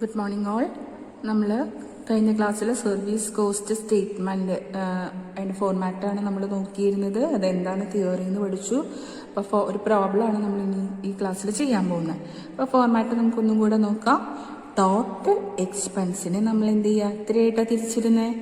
Good morning all. നമ്മൾ കഴിഞ്ഞ ക്ലാസ്സിൽ സർവീസ് കോസ്റ്റ് സ്റ്റേറ്റ്മെൻറ്റ് അതിൻ്റെ ഫോർമാറ്റാണ് നമ്മൾ നോക്കിയിരുന്നത്. അതെന്താണ് തിയറി എന്ന് പഠിച്ചു. അപ്പോൾ ഒരു പ്രോബ്ലമാണ് നമ്മൾ ഇനി ഈ ക്ലാസ്സിൽ ചെയ്യാൻ പോകുന്നത്. അപ്പോൾ ഫോർമാറ്റ് നമുക്കൊന്നും കൂടെ നോക്കാം. ടോട്ടൽ എക്സ്പെൻസിനെ നമ്മൾ എന്ത് ചെയ്യുക, എത്രയായിട്ടാണ് തിരിച്ചിരുന്നത്?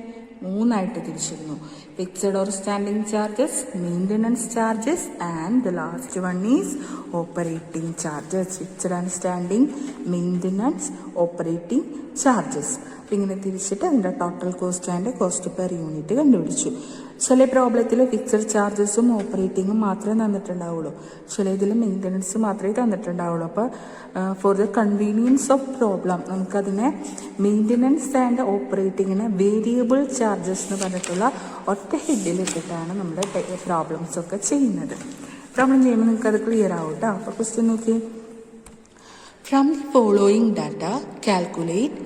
മൂന്നായിട്ട് തിരിച്ചിരുന്നു. Fixed or standing charges, maintenance charges and the last one is operating charges. Fixed and standing, maintenance, operating charges. അപ്പം ഇങ്ങനെ തിരിച്ചിട്ട് അതിൻ്റെ total cost and cost per unit കണ്ടുപിടിച്ചു. ചില പ്രോബ്ലത്തിൽ ഫിക്സഡ് ചാർജസും ഓപ്പറേറ്റിങ്ങും മാത്രമേ തന്നിട്ടുണ്ടാവുള്ളൂ, ചില ഇതിൽ മെയിൻ്റനൻസ് മാത്രമേ തന്നിട്ടുണ്ടാവുള്ളൂ. അപ്പോൾ for the convenience of problem നമുക്കതിനെ മെയിൻ്റനൻസ് ആൻഡ് ഓപ്പറേറ്റിങ്ങിന് വേരിയബിൾ ചാർജസ് എന്ന് പറഞ്ഞിട്ടുള്ള ഒറ്റ ഹെഡിലിട്ടിട്ടാണ് നമ്മുടെ പ്രോബ്ലംസ് ഒക്കെ ചെയ്യുന്നത്. പ്രോബ്ലം ചെയ്യുമ്പോൾ നിങ്ങൾക്ക് അത് ക്ലിയർ ആവും കേട്ടോ. അപ്പോൾ ക്വസ്റ്റ്യൻ നോക്കി. From the following data calculate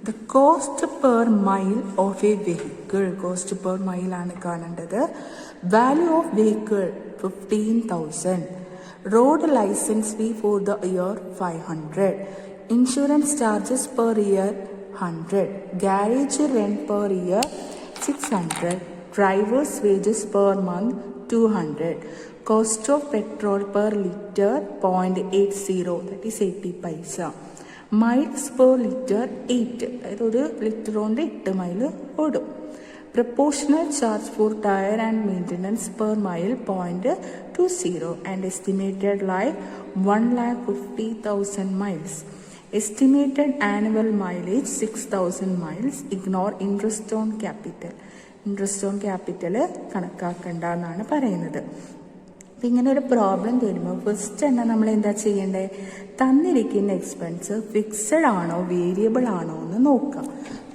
the cost per mile of a vehicle. Cost per mile ആണ് കാണേണ്ടത്. Value of vehicle 15,000. Road license fee for the year 500. Insurance charges per year 100. Garage rent per year 600. Driver's wages per month 200. Cost of petrol per liter 0.80, that is 80 paisa. Miles per litre 8, അതായത് ഒരു litre കൊണ്ട് 8 mile ഓടും. Proportional charge for tyre and maintenance per mile 0.20 and estimated life 1,50,000 miles. Estimated annual mileage 6,000 miles. Ignore interest on capital. Interest on capital കണക്കാക്കണ്ട എന്നാണ് പറയുന്നത്. അപ്പം ഇങ്ങനെ ഒരു പ്രോബ്ലം തരുമ്പോൾ ഫസ്റ്റ് തന്നെ നമ്മൾ എന്താ ചെയ്യേണ്ടത്? തന്നിരിക്കുന്ന എക്സ്പെൻസ് ഫിക്സഡ് ആണോ വേരിയബിൾ ആണോ എന്ന് നോക്കാം.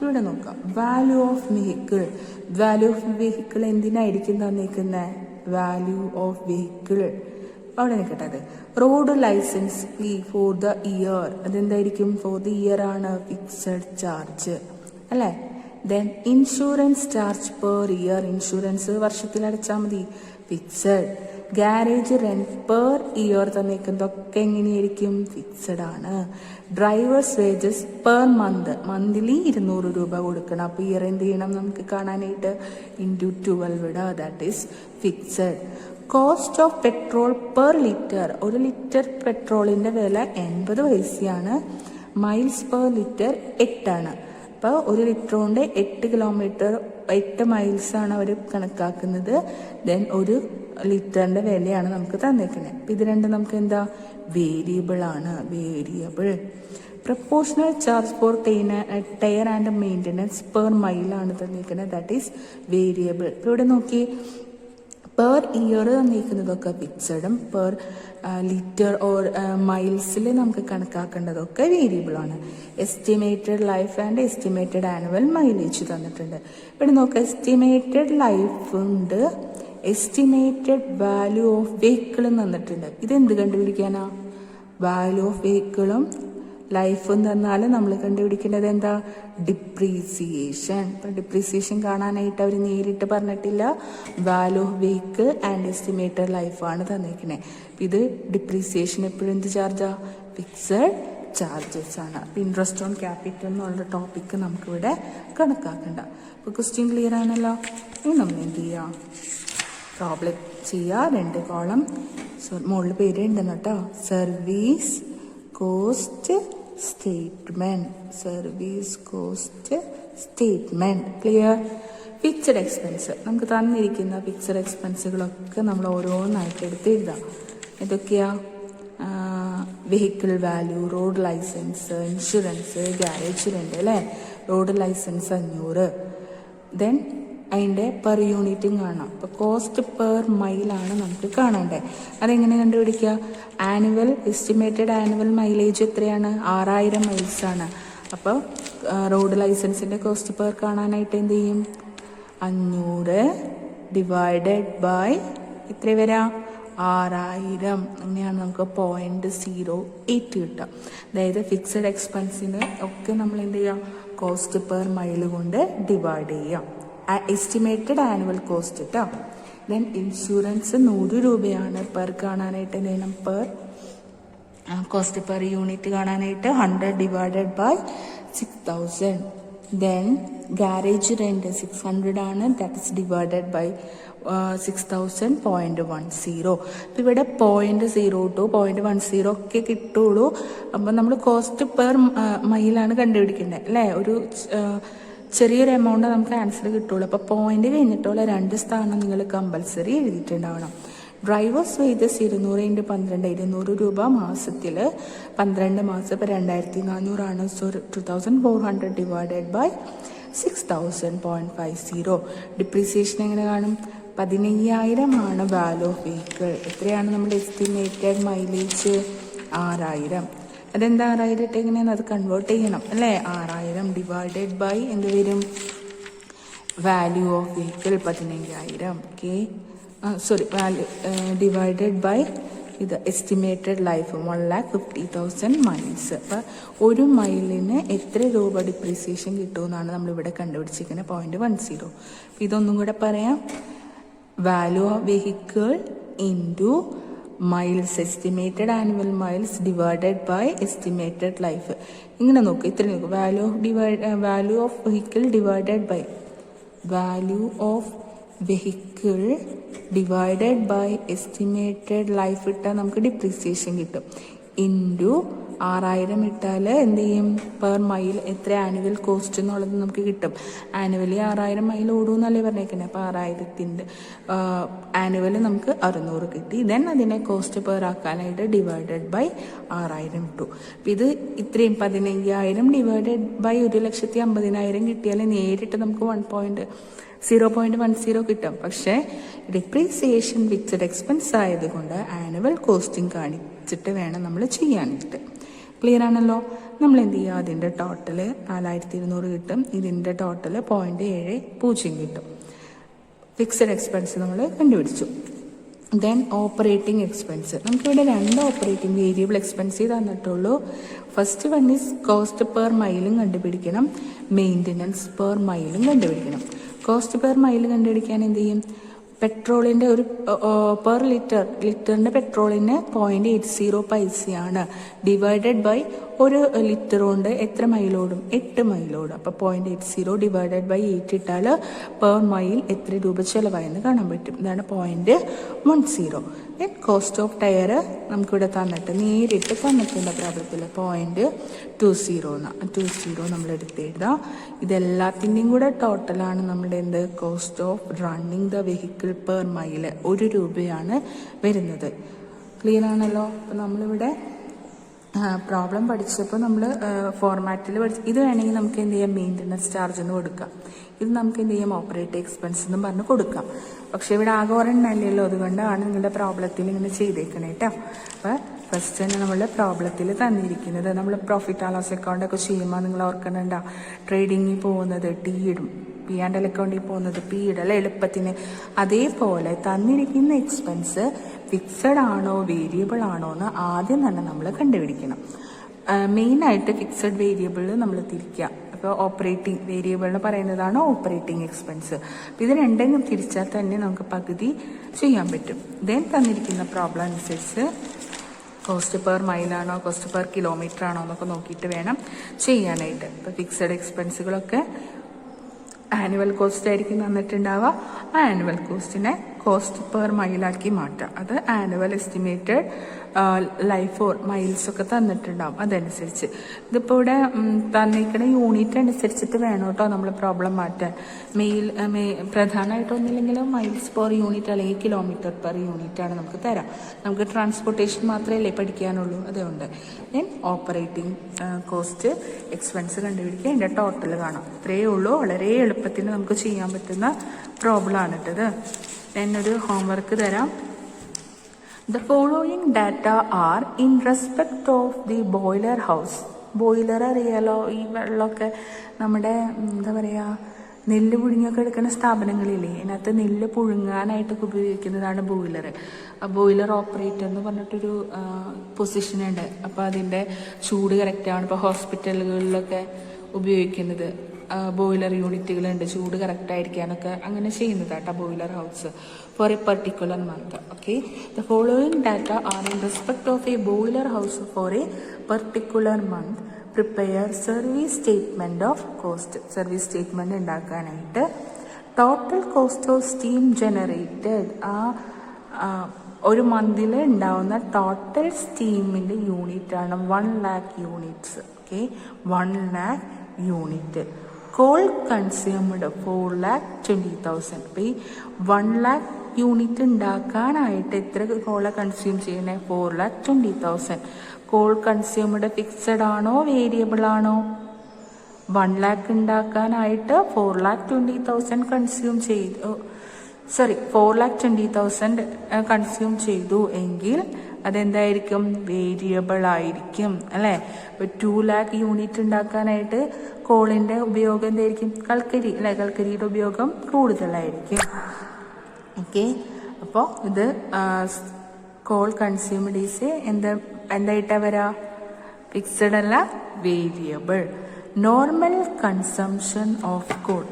ഇവിടെ നോക്കാം. Value of vehicle. Value of vehicle എന്തിനായിരിക്കും തന്നിരിക്കുന്നത്? വാല്യൂ ഓഫ് വെഹിക്കിൾ അവിടെ നിൽക്കട്ടെ. അത് road licence fee for the year, അതെന്തായിരിക്കും? ഫോർ ദ ഇയർ ആണ്, ഫിക്സഡ് ചാർജ് അല്ലേ. Then insurance charge per year, insurance വർഷത്തിൽ അടച്ചാൽ മതി, fixed. Garage rent per year തന്നേക്കുന്നതൊക്കെ എങ്ങനെയായിരിക്കും? ഫിക്സഡ് ആണ്. Drivers wages per month, monthly 200 രൂപ കൊടുക്കണം. അപ്പോൾ ഇയർ എന്ത് ചെയ്യണം നമുക്ക് കാണാനായിട്ട്? ഇൻറ്റു 12 ഇടുക, that is fixed. Cost of petrol per litre, ഒരു ലിറ്റർ പെട്രോളിൻ്റെ വില 80 പൈസയാണ്. മൈൽസ് പെർ ലിറ്റർ 8 ആണ്. അപ്പോൾ ഒരു ലിറ്റർ കൊണ്ട് 8 കിലോമീറ്റർ 8 മൈൽസ് ആണ് അവർ കണക്കാക്കുന്നത്. ദെൻ ഒരു ലിറ്ററിന്റെ വിലയാണ് നമുക്ക് തന്നേക്കുന്നത്. അപ്പം ഇത് രണ്ടും നമുക്ക് എന്താ? വേരിയബിൾ ആണ്, variable. Proportional charge for tyre and maintenance per മൈലാണ് തന്നിരിക്കുന്നത്, ദാറ്റ് ഈസ് വേരിയബിൾ. ഇപ്പം ഇവിടെ നോക്കി, പെർ ഇയർ തന്നിരിക്കുന്നതൊക്കെ ഫിക്സഡും പെർ ലിറ്റർ ഓർ മൈൽസിൽ നമുക്ക് കണക്കാക്കേണ്ടതൊക്കെ വേരിയബിൾ ആണ്. Estimated life and estimated annual mileage തന്നിട്ടുണ്ട്. ഇവിടെ നോക്കുക, എസ്റ്റിമേറ്റഡ് ലൈഫ് ഉണ്ട്, എസ്റ്റിമേറ്റഡ് വാല്യൂ ഓഫ് വെഹിക്കിളും തന്നിട്ടുണ്ട്. ഇതെന്ത് കണ്ടുപിടിക്കാനാ? വാല്യൂ ഓഫ് വെഹിക്കിളും ലൈഫും തന്നാൽ നമ്മൾ കണ്ടുപിടിക്കേണ്ടത് എന്താ? ഡിപ്രീസിയേഷൻ. ഇപ്പം ഡിപ്രീസിയേഷൻ കാണാനായിട്ട് അവർ നേരിട്ട് പറഞ്ഞിട്ടില്ല. Value of vehicle and estimated ലൈഫാണ് തന്നിരിക്കുന്നത്. ഇത് ഡിപ്രീസിയേഷൻ എപ്പോഴും എന്ത് ചാർജാ? ഫിക്സഡ് ചാർജസ് ആണ്. അപ്പം ഇൻട്രസ്റ്റ് ഓൺ ക്യാപിറ്റൽ എന്നുള്ള ടോപ്പിക്ക് നമുക്കിവിടെ കണക്കാക്കണ്ട. അപ്പോൾ ക്വസ്റ്റ്യൻ ക്ലിയർ ആണല്ലോ. ഇനി നമ്മൾ എന്ത് ചെയ്യാം? പ്രോബ്ലം ചെയ്യുക. 2 കോളം മുകളിൽ പേര് ഉണ്ടെന്ന് കേട്ടോ. Service cost statement, service cost statement. Clear? Fixed expense, നമുക്ക് തന്നിരിക്കുന്ന ഫിക്സഡ് എക്സ്പെൻസുകളൊക്കെ നമ്മൾ ഓരോന്നായിട്ട് എടുത്ത് എഴുതാം. ഇതൊക്കെയാ vehicle value, road licence, insurance, garage rent അല്ലേ. Road licence 500. ദെൻ അതിൻ്റെ പെർ യൂണിറ്റും കാണാം. അപ്പോൾ കോസ്റ്റ് പെർ മൈലാണ് നമുക്ക് കാണേണ്ടത്. അതെങ്ങനെ കണ്ടുപിടിക്കുക? ആനുവൽ എസ്റ്റിമേറ്റഡ് ആനുവൽ മൈലേജ് എത്രയാണ്? 6000 മൈൽസാണ്. അപ്പോൾ റോഡ് ലൈസൻസിൻ്റെ കോസ്റ്റ് പെർ കാണാനായിട്ട് എന്ത് ചെയ്യും? 500 ഡിവൈഡഡ് ബൈ എത്ര വരാം? 6000. അങ്ങനെയാണ് നമുക്ക് 0.08 കിട്ടുക. അതായത് ഫിക്സഡ് എക്സ്പെൻസിന് ഒക്കെ നമ്മൾ എന്ത് ചെയ്യാം? കോസ്റ്റ് പെർ മൈൽ കൊണ്ട് ഡിവൈഡ് ചെയ്യാം. എസ്റ്റിമേറ്റഡ് ആനുവൽ കോസ്റ്റ് കേട്ടോ. ദെൻ ഇൻഷുറൻസ് 100 രൂപയാണ് പെർ കാണാനായിട്ട്. എന്ത് ചെയ്യണം? പെർ കോസ്റ്റ് പെർ യൂണിറ്റ് കാണാനായിട്ട് 100 divided by 6000. Then garage rent 600 ആണ്, ദാറ്റ് ഇസ് ഡിവൈഡഡ് ബൈ 6000 0.10. അപ്പം ഇവിടെ 0.02 0.10 ഒക്കെ കിട്ടുള്ളൂ. അപ്പം നമ്മൾ കോസ്റ്റ് പെർ മൈലാണ് കണ്ടുപിടിക്കേണ്ടത് അല്ലേ. ഒരു ചെറിയൊരു എമൗണ്ട് നമുക്ക് ആൻസർ കിട്ടുള്ളൂ. അപ്പോൾ പോയിന്റ് കഴിഞ്ഞിട്ടുള്ള 2 സ്ഥാനം നിങ്ങൾ കമ്പൽസറി എഴുതിയിട്ടുണ്ടാവണം. ഡ്രൈവേഴ്സ് വേജസ് 200 × 12 200 രൂപ മാസത്തിൽ 12 മാസം ഇപ്പോൾ 2400 ആണ്. So 2400 divided by 6000.50. ഡിപ്രീസിയേഷൻ എങ്ങനെ കാണും? 15000 ആണ് വാല്യൂ ഓഫ് വെഹിക്കിൾ. എത്രയാണ് നമ്മുടെ എസ്റ്റിമേറ്റഡ് മൈലേജ്? 6000. അതെന്താ 6000 എങ്ങനെയാണ് അത് കൺവേർട്ട് ചെയ്യണം അല്ലേ. 6000 ഡിവൈഡഡ് ബൈ എന്ത് വരും? Value of vehicle 15000. Okay, sorry, value divided by ഇത് എസ്റ്റിമേറ്റഡ് ലൈഫ് 1,50,000 മൈൽസ്. അപ്പം 1 മൈലിന് എത്ര രൂപ ഡിപ്രീസിയേഷൻ കിട്ടുമെന്നാണ് നമ്മളിവിടെ കണ്ടുപിടിച്ചിരിക്കുന്നത് 0.10. ഇതൊന്നും കൂടെ പറയാം. Value of vehicle into miles, estimated annual miles divided by estimated life. ഇങ്ങനെ നോക്കുക, ഇത്ര നോക്കുക. Value of vehicle divided by value of vehicle divided by estimated life ഇട്ടാൽ നമുക്ക് ഡിപ്രീസിയേഷൻ കിട്ടും. ഇൻറ്റു 6000 ഇട്ടാൽ എന്ത് ചെയ്യും? പെർ മൈൽ എത്ര ആനുവൽ കോസ്റ്റ് എന്നുള്ളത് നമുക്ക് കിട്ടും. ആനുവലി 6000 മൈൽ ഓടുമെന്നല്ലേ പറഞ്ഞേക്കുന്നത്. അപ്പോൾ 6000ൻ്റെ ആനുവൽ നമുക്ക് 600 കിട്ടി. ദെൻ അതിനെ കോസ്റ്റ് പെർ ആക്കാനായിട്ട് ഡിവൈഡഡ് ബൈ 6000 ഇട്ടു. അപ്പം ഇത് ഇത്രയും 15000 ഡിവൈഡഡ് ബൈ 1,50,000 കിട്ടിയാൽ നേരിട്ട് നമുക്ക് 0.10 കിട്ടും. പക്ഷേ ഡിപ്രീസിയേഷൻ ഫിക്സഡ് എക്സ്പെൻസ് ആയതുകൊണ്ട് ആനുവൽ കോസ്റ്റിംഗ് കാണിച്ചിട്ട് വേണം നമ്മൾ ചെയ്യാനായിട്ട്. ക്ലിയർ ആണല്ലോ. നമ്മൾ എന്ത് ചെയ്യുക? അതിൻ്റെ ടോട്ടൽ 4200 കിട്ടും. ഇതിൻ്റെ ടോട്ടൽ 0.70 കിട്ടും. ഫിക്സഡ് എക്സ്പെൻസ് നമ്മൾ കണ്ടുപിടിച്ചു. Then operating expense. നമുക്കിവിടെ 2 ഓപ്പറേറ്റിംഗ് വേരിയബിൾ എക്സ്പെൻസ് തന്നിട്ടുള്ളൂ. First one is cost per മൈലും കണ്ടുപിടിക്കണം, മെയിൻ്റനൻസ് പെർ മൈലും കണ്ടുപിടിക്കണം. കോസ്റ്റ് പെർ മൈൽ കണ്ടുപിടിക്കാൻ എന്ത് ചെയ്യും? പെട്രോളിൻ്റെ ഒരു പെർ ലിറ്ററിൻ്റെ പെട്രോളിന് 0.80 പൈസയാണ്. ഡിവൈഡഡ് ബൈ 1 ലിറ്റർ കൊണ്ട് എത്ര മൈലോടും? 8 മൈലോടും. അപ്പോൾ 0.80 ഡിവൈഡഡ് ബൈ 8 ഇട്ടാൽ പെർ മൈൽ എത്ര രൂപ ചിലവായെന്ന് കാണാൻ പറ്റും. ഇതാണ് 0.10. ദെൻ കോസ്റ്റ് ഓഫ് ടയർ നമുക്കിവിടെ നേരിട്ട് തന്നിട്ടുണ്ട് പ്രോബ്ലത്തിൽ 0.20 നമ്മൾ എടുത്തെഴുതാം. ഇതെല്ലാത്തിൻ്റെയും കൂടെ ടോട്ടലാണ് നമ്മുടെ എന്ത്? Cost of running the vehicle per mile 1 രൂപയാണ് വരുന്നത്. ക്ലിയർ ആണല്ലോ. അപ്പോൾ നമ്മളിവിടെ പ്രോബ്ലം പഠിച്ചപ്പോൾ നമ്മൾ ഫോർമാറ്റിൽ പഠിച്ചു. ഇത് വേണമെങ്കിൽ നമുക്ക് എന്ത് ചെയ്യാം? മെയിൻ്റനൻസ് ചാർജ് എന്ന് കൊടുക്കാം. ഇത് നമുക്ക് എന്ത് ചെയ്യാം? ഓപ്പറേറ്റിംഗ് എക്സ്പെൻസ് എന്നും പറഞ്ഞ് കൊടുക്കാം. പക്ഷേ ഇവിടെ ആകെ ഒരെണ്ണമല്ലല്ലോ, അതുകൊണ്ടാണ് നിങ്ങളുടെ പ്രോബ്ലത്തിൽ ഇങ്ങനെ ചെയ്തേക്കണേ കേട്ടോ. അപ്പോൾ ഫസ്റ്റ് തന്നെ നമ്മളുടെ പ്രോബ്ലത്തിൽ തന്നിരിക്കുന്നത് നമ്മൾ പ്രോഫിറ്റ് ആൻഡ് ലോസ് അക്കൗണ്ടൊക്കെ ചെയ്യുമ്പോൾ നിങ്ങൾ ഓർക്കണുണ്ടോ? ട്രേഡിങ്ങിൽ പോകുന്നത് ടി ഇടും, പി ആൻഡ് എൽ അക്കൗണ്ടിൽ പോകുന്നത് പി ഇടൽ എളുപ്പത്തിന്. അതേപോലെ തന്നിരിക്കുന്ന എക്സ്പെൻസ് ഫിക്സഡ് ആണോ വേരിയബിൾ ആണോ എന്ന് ആദ്യം തന്നെ നമ്മൾ കണ്ടുപിടിക്കണം. മെയിനായിട്ട് ഫിക്സഡ് വേരിയബിൾ നമ്മൾ തിരിക്കുക. അപ്പോൾ ഓപ്പറേറ്റിംഗ് വേരിയബിളിന് പറയുന്നതാണ് ഓപ്പറേറ്റിംഗ് എക്സ്പെൻസ്. അപ്പോൾ ഇത് രണ്ടും തിരിച്ചാൽ തന്നെ നമുക്ക് പകുതി ചെയ്യാൻ പറ്റും. ദെൻ തന്നിരിക്കുന്ന പ്രോബ്ലം അനുസരിച്ച് കോസ്റ്റ് പെർ മൈലാണോ കോസ്റ്റ് പെർ കിലോമീറ്റർ ആണോ എന്നൊക്കെ നോക്കിയിട്ട് വേണം ചെയ്യാനായിട്ട്. ഇപ്പോൾ ഫിക്സഡ് എക്സ്പെൻസുകളൊക്കെ ആനുവൽ കോസ്റ്റ് ആയിരിക്കും തന്നിട്ടുണ്ടാവുക. ആ ആനുവൽ കോസ്റ്റിനെ കോസ്റ്റ് പെർ മൈലാക്കി മാറ്റാം. അത് annual estimated life or miles ഒക്കെ തന്നിട്ടുണ്ടാവും. അതനുസരിച്ച് ഇതിപ്പോൾ ഇവിടെ തന്നിരിക്കുന്ന യൂണിറ്റ് അനുസരിച്ചിട്ട് വേണം കേട്ടോ നമ്മൾ പ്രോബ്ലം മാറ്റാൻ. പ്രധാനമായിട്ടൊന്നുമില്ലെങ്കിലും മൈൽസ് പെർ യൂണിറ്റ് അല്ലെങ്കിൽ കിലോമീറ്റർ പെർ യൂണിറ്റ് ആണ് നമുക്ക് തരാം. നമുക്ക് ട്രാൻസ്പോർട്ടേഷൻ മാത്രമല്ലേ പഠിക്കാനുള്ളൂ, അതുകൊണ്ട് ദെൻ ഓപ്പറേറ്റിംഗ് കോസ്റ്റ് എക്സ്പെൻസ് കണ്ടുപിടിക്കുക, അതിൻ്റെ ടോട്ടൽ കാണാം. ഇത്രയേ ഉള്ളൂ. വളരെ എളുപ്പത്തിന് നമുക്ക് ചെയ്യാൻ പറ്റുന്ന പ്രോബ്ലം ആണ് ഇട്ടത്. എന്നൊരു ഹോംവർക്ക് തരാം. The following data are in respect of the boiler house. Boiler അറിയാലോ, ഈ വെള്ളമൊക്കെ നമ്മുടെ എന്താ പറയുക, നെല്ല് പുഴുങ്ങിയൊക്കെ എടുക്കുന്ന സ്ഥാപനങ്ങളില്ലേ, അതിനകത്ത് നെല്ല് പുഴുങ്ങാനായിട്ടൊക്കെ ഉപയോഗിക്കുന്നതാണ് ബോയിലർ. ബോയിലർ ഓപ്പറേറ്റർ എന്ന് പറഞ്ഞിട്ടൊരു പൊസിഷനുണ്ട്. അപ്പോൾ അതിൻ്റെ ചൂട് കറക്റ്റാണ്. ഇപ്പോൾ ഹോസ്പിറ്റലുകളിലൊക്കെ ഉപയോഗിക്കുന്നത്. ബോയിലർ യൂണിറ്റുകളുണ്ട്, ചൂട് കറക്റ്റ് ആയിരിക്കാനൊക്കെ അങ്ങനെ ചെയ്യുന്നതാട്ടോ boiler house for a particular month. Okay, the following data are in respect of a boiler house for a particular month. Prepare service statement of cost. Service statement ഉണ്ടാക്കാനായിട്ട് total cost of steam generated, ഒരു മന്തിൽ ഉണ്ടാവുന്ന total സ്റ്റീമിന്റെ unit ആണ് 1,00,000 units. Okay, 1,00,000 unit. Coal consumed 4,20,000. അപ്പോൾ ഈ 1,00,000 unit ഉണ്ടാക്കാനായിട്ട് എത്ര കോള കൺസ്യൂം ചെയ്യണേ? 4,20,000. കോൾ കൺസ്യൂംഡ് ഫിക്സഡ് ആണോ വേരിയബിൾ ആണോ? 1,00,000 ഉണ്ടാക്കാനായിട്ട് 4,20,000 കൺസ്യൂം ചെയ്തു, 4,20,000 കൺസ്യൂം ചെയ്തു എങ്കിൽ അതെന്തായിരിക്കും? വേരിയബിൾ ആയിരിക്കും അല്ലേ. ഇപ്പൊ 2,00,000 യൂണിറ്റ് ഉണ്ടാക്കാനായിട്ട് കോളിന്റെ ഉപയോഗം എന്തായിരിക്കും? കൽക്കരി അല്ലെ, കൽക്കരിയുടെ ഉപയോഗം കൂടുതലായിരിക്കും. ഓക്കെ, അപ്പോൾ ഇത് കോൾ കൺസ്യൂംഡ് ഈസ് എന്തായിട്ടാ വരാ? ഫിക്സഡ് അല്ല, variable. Normal consumption of call.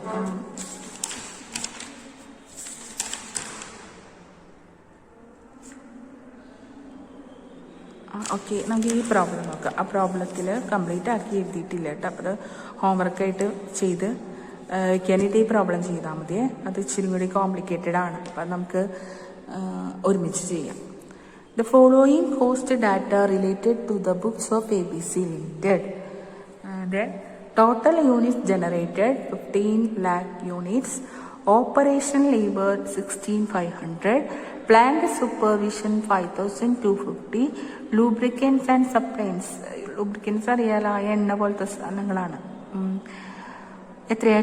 Okay, നമുക്ക് ഈ പ്രോബ്ലം നോക്കാം. ആ പ്രോബ്ലത്തിൽ കംപ്ലീറ്റ് ആക്കി എഴുതിയിട്ടില്ല കേട്ടോ. അപ്പോൾ അത് ഹോംവർക്കായിട്ട് ചെയ്ത് വയ്ക്കാനായിട്ട് ഈ പ്രോബ്ലം ചെയ്താൽ മതിയേ. അത് ഇച്ചിരി കൂടി കോംപ്ലിക്കേറ്റഡ് ആണ്. അപ്പം നമുക്ക് ഒരുമിച്ച് ചെയ്യാം. The following cost data related to the books of ABC Limited. Then total units generated 15,00,000 units. Operation labor 16,500. Plant supervision 5,250. Lubricants and supplies. Lubricants അറിയാലോ, എണ്ണ പോലത്തെ സാധനങ്ങളാണ്. എത്രയാ?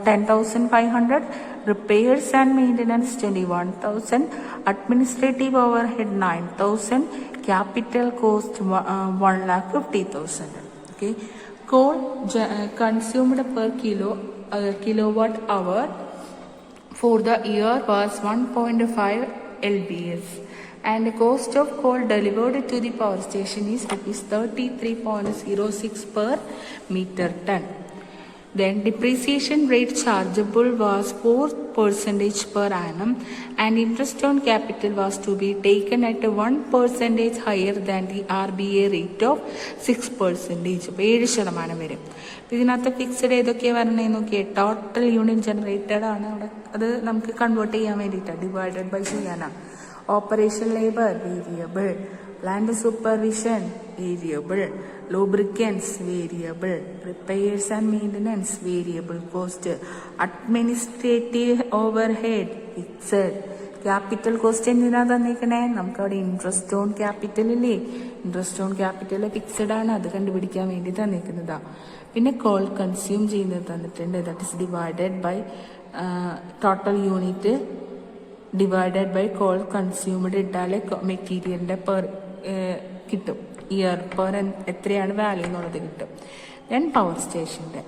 10,500. Repairs and maintenance 21,000. Administrative overhead 9,000. Capital cost 1,50,000. Okay. Coal consumed per kilowatt hour for the year was 1.5 lbs, and the cost of coal delivered to the power station is rupees 33.06 per meter ton. Then depreciation rate chargeable was 4% per annum, and interest on capital was to be taken at 1% higher than the RBA rate of 6%. 7% വരും. ഇതിനകത്ത് fixed ഏതൊക്കെയാണ് വരണേ നോക്കിയേ. Total unit generated ആണ് അവിടെ, അത് നമുക്ക് convert ചെയ്യാൻ വേണ്ടിയിട്ടാണ്, ഡിവൈഡഡ് ബൈ ചെയ്യാനാണ്. Operation labour variable, plant supervision variable, lubricants variable, repairs and maintenance variable cost, administrative overhead fixed. Capital cost എന്തിനാ തന്നിരിക്കണേ? നമുക്ക് അവിടെ ഇൻട്രസ്റ്റ് ഓൺ ക്യാപിറ്റൽ ഇല്ലേ, ഇൻട്രസ്റ്റ് ഓൺ ക്യാപിറ്റൽ ഫിക്സഡ് ആണ്, അത് കണ്ടുപിടിക്കാൻ വേണ്ടി തന്നിരിക്കുന്നതാ. പിന്നെ കോൾ കൺസ്യൂം ചെയ്യുന്നത് തന്നിട്ടുണ്ട്, that is divided by total unit divided by coal consumed ഇട്ടാലേ മെറ്റീരിയലിന്റെ പെർ കിട്ടും, ഇയർ പെർ എത്രയാണ് വാല്യൂ എന്നുള്ളത് കിട്ടും. ദെൻ പവർ സ്റ്റേഷൻ്റെ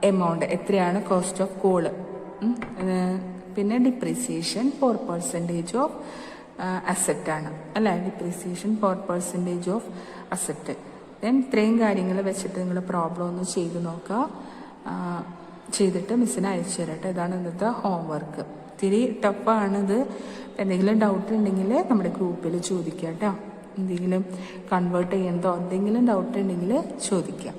എമൗണ്ട് എത്രയാണ്, കോസ്റ്റ് ഓഫ് കോള്. പിന്നെ ഡിപ്രീസിയേഷൻ 4% ഓഫ് അസറ്റ് ആണ് അല്ലേ, ഡിപ്രീസിയേഷൻ 4% ഓഫ് അസറ്റ്. ദെൻ ഇത്രയും കാര്യങ്ങൾ വെച്ചിട്ട് നിങ്ങൾ പ്രോബ്ലം ഒന്ന് ചെയ്ത് നോക്കുക. ചെയ്തിട്ട് മിസ്സിന് അയച്ചു തരട്ടെ. ഇതാണ് ഇന്നത്തെ ഹോംവർക്ക്. ഇത്തിരി ടഫാണിത്. എന്തെങ്കിലും ഡൗട്ട് ഉണ്ടെങ്കിൽ നമ്മുടെ ഗ്രൂപ്പിൽ ചോദിക്കാം കേട്ടോ. എന്തെങ്കിലും കൺവേർട്ട് ചെയ്യുന്നതോ എന്തെങ്കിലും ഡൗട്ട് ഉണ്ടെങ്കിൽ ചോദിക്കാം.